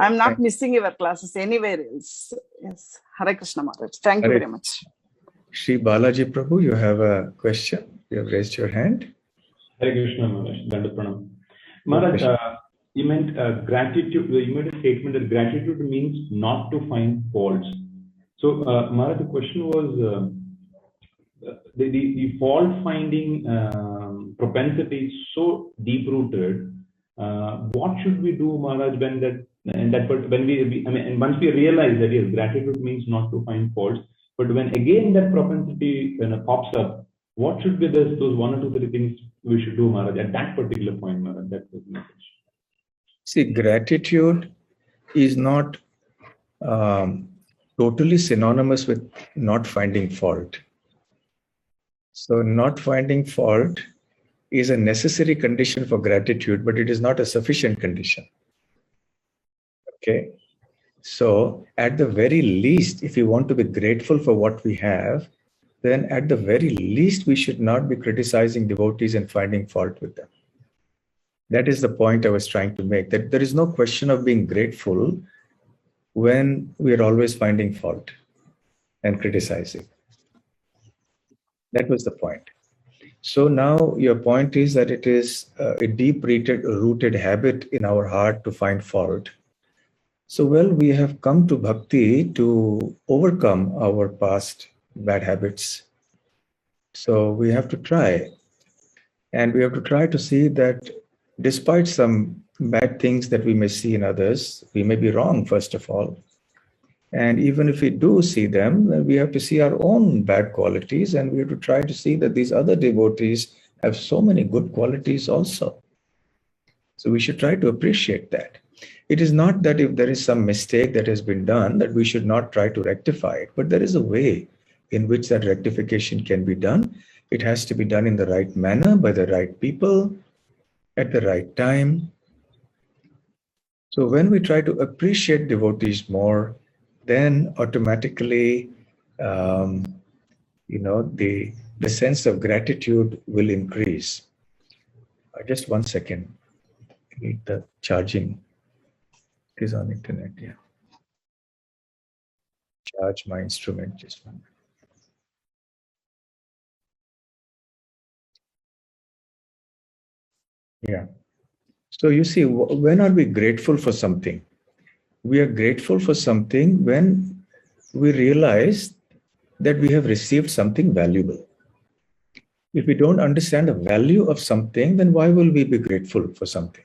I'm not Thank- missing your classes anywhere else. Yes. Hare Krishna, Maharaj. Thank you Hare- very much. Shri Balaji Prabhu, you have a question. You have raised your hand. Hare Krishna, Maharaj. Dandavat Pranam. Maharaj, you meant gratitude. You made a statement that gratitude means not to find faults. So, Maharaj, the question was the fault finding propensity is so deep rooted. What should we do, Maharaj, when once we realize that yes, gratitude means not to find faults, but when again that propensity pops up, what should be those 1 or 2, 3 things we should do, Maharaj, at that particular point, Maharaj? That was my question. See, gratitude is not totally synonymous with not finding fault. So not finding fault is a necessary condition for gratitude, but it is not a sufficient condition. Okay. So at the very least, if we want to be grateful for what we have, then at the very least, we should not be criticizing devotees and finding fault with them. That is the point I was trying to make, that there is no question of being grateful when we are always finding fault and criticizing. That was the point. So now your point is that it is a deep-rooted habit in our heart to find fault. So, well, we have come to bhakti to overcome our past bad habits. So we have to try. And we have to try to see that despite some bad things that we may see in others, we may be wrong, first of all. And even if we do see them, then we have to see our own bad qualities, and we have to try to see that these other devotees have so many good qualities also. So we should try to appreciate that. It is not that if there is some mistake that has been done, that we should not try to rectify it, but there is a way in which that rectification can be done. It has to be done in the right manner, by the right people, at the right time. So when we try to appreciate devotees more, then automatically, the sense of gratitude will increase. Just 1 second. I need the charging. It is on internet, yeah. Charge my instrument, just 1 minute. Yeah. So you see, when are we grateful for something? We are grateful for something when we realize that we have received something valuable. If we don't understand the value of something, then why will we be grateful for something?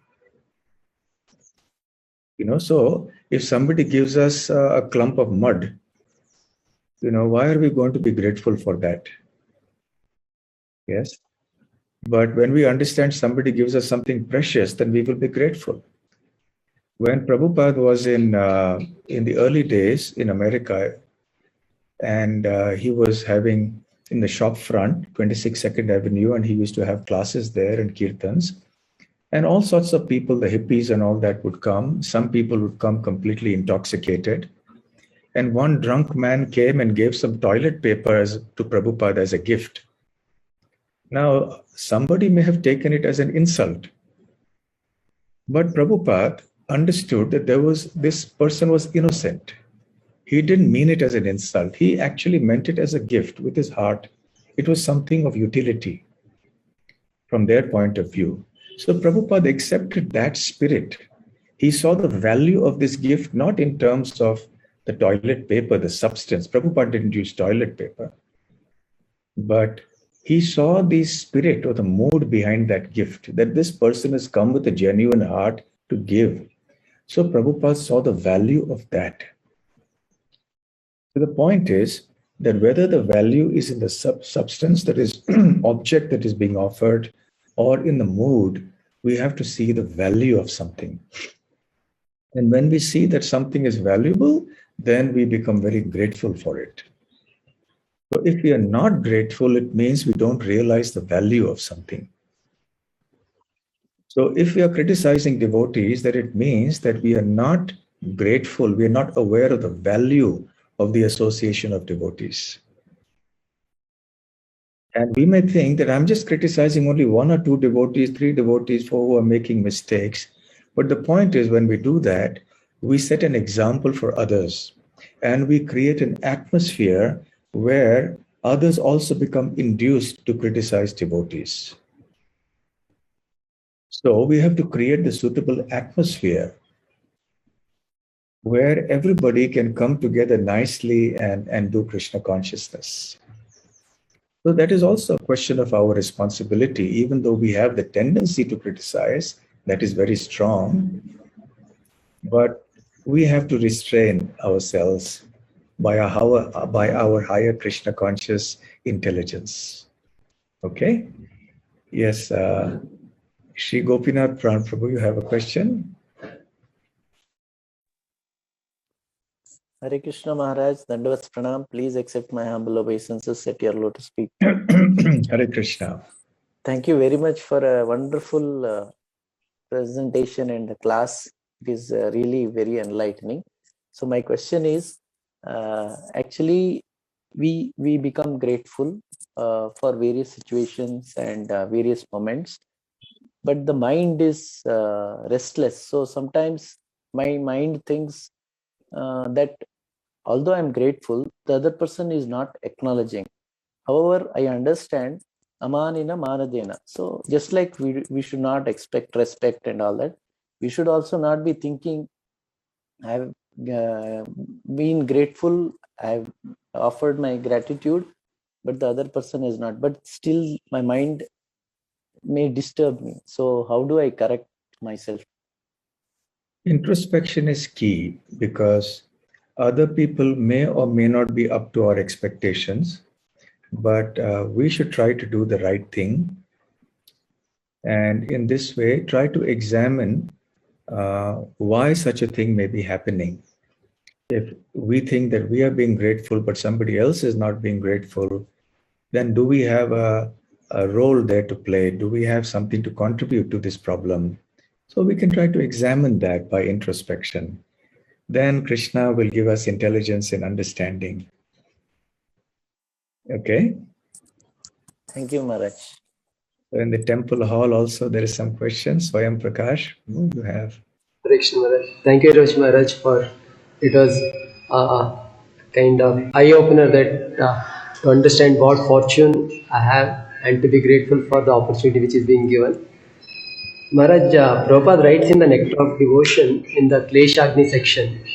So if somebody gives us a clump of mud, why are we going to be grateful for that? Yes. But when we understand somebody gives us something precious, then we will be grateful. When Prabhupada was in the early days in America, and he was having in the shop front, 26 Second Avenue, and he used to have classes there and kirtans. And all sorts of people, the hippies and all that would come. Some people would come completely intoxicated. And one drunk man came and gave some toilet paper to Prabhupada as a gift. Now, somebody may have taken it as an insult. But Prabhupada understood that this person was innocent. He didn't mean it as an insult. He actually meant it as a gift with his heart. It was something of utility from their point of view. So Prabhupada accepted that spirit. He saw the value of this gift not in terms of the toilet paper, the substance. Prabhupada didn't use toilet paper. But he saw the spirit or the mood behind that gift, that this person has come with a genuine heart to give. So Prabhupada saw the value of that. So the point is that whether the value is in the substance, that is object that is being offered, or in the mood, we have to see the value of something. And when we see that something is valuable, then we become very grateful for it. So if we are not grateful, it means we don't realize the value of something. So if we are criticizing devotees, that it means that we are not grateful, we are not aware of the value of the association of devotees. And we may think that I'm just criticizing only one or two devotees, three devotees who are making mistakes. But the point is, when we do that, we set an example for others, and we create an atmosphere where others also become induced to criticize devotees. So we have to create the suitable atmosphere where everybody can come together nicely and do Krishna consciousness. So that is also a question of our responsibility, even though we have the tendency to criticize, that is very strong, but we have to restrain ourselves by our higher Krishna conscious intelligence. Okay? Yes, Shri Gopinath Pran Prabhu, you have a question? Hare Krishna Maharaj, Dandavat Pranam. Please accept my humble obeisances at your lotus feet. Hare Krishna. Thank you very much for a wonderful presentation and class. It is really very enlightening. So my question is, actually, we become grateful for various situations and various moments, but the mind is restless. So sometimes my mind thinks that although I'm grateful, the other person is not acknowledging. However, I understand amanina manadena. So just like we should not expect respect and all that, we should also not be thinking, I've been grateful, I've offered my gratitude, but the other person is not. But still my mind may disturb me. So how do I correct myself? Introspection is key, because other people may or may not be up to our expectations, but we should try to do the right thing. And in this way, try to examine why such a thing may be happening. If we think that we are being grateful, but somebody else is not being grateful, then do we have a role there to play? Do we have something to contribute to this problem? So we can try to examine that by introspection. Then Krishna will give us intelligence and understanding. Okay? Thank you, Maharaj. In the temple hall also, there is some questions. Swayam Prakash, you have. Krishna Maharaj. Thank you, Rosh Maharaj, for it was a kind of eye-opener that to understand what fortune I have and to be grateful for the opportunity which is being given. Maharaj, Prabhupada writes in the Nectar of Devotion in the Kleshagni section,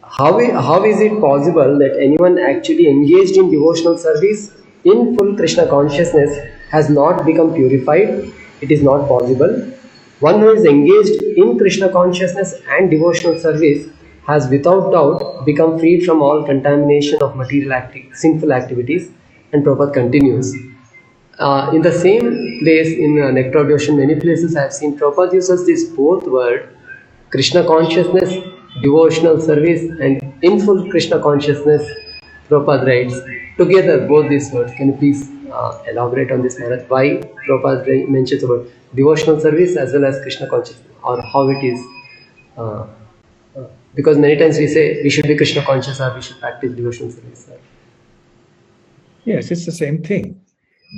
how is it possible that anyone actually engaged in devotional service in full Krishna consciousness has not become purified? It is not possible. One who is engaged in Krishna consciousness and devotional service has without doubt become freed from all contamination of material sinful activities. And Prabhupada continues, in the same place in Nectar of Devotion, many places I have seen Prabhupada uses this both word, Krishna consciousness, devotional service, and in full Krishna consciousness. Prabhupada writes together both these words. Can you please elaborate on this, Maharaj? Why Prabhupada mentions about devotional service as well as Krishna consciousness, or how it is? Because many times we say we should be Krishna conscious or we should practice devotional service. Yes, it's the same thing.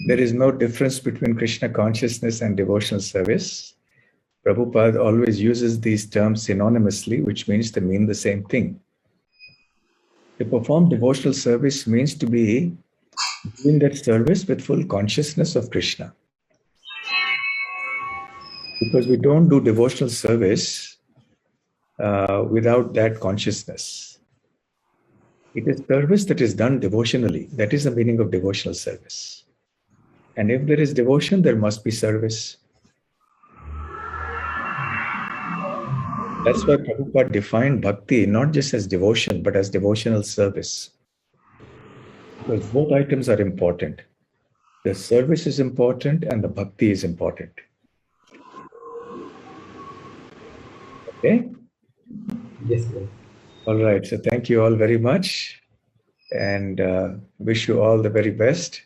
There is no difference between Krishna consciousness and devotional service. Prabhupada always uses these terms synonymously, which means they mean the same thing. To perform devotional service means to be doing that service with full consciousness of Krishna. Because we don't do devotional service without that consciousness. It is service that is done devotionally. That is the meaning of devotional service. And if there is devotion, there must be service. That's why Prabhupada defined bhakti not just as devotion, but as devotional service. Because both items are important. The service is important and the bhakti is important. Okay? Yes, ma'am. All right. So thank you all very much and wish you all the very best.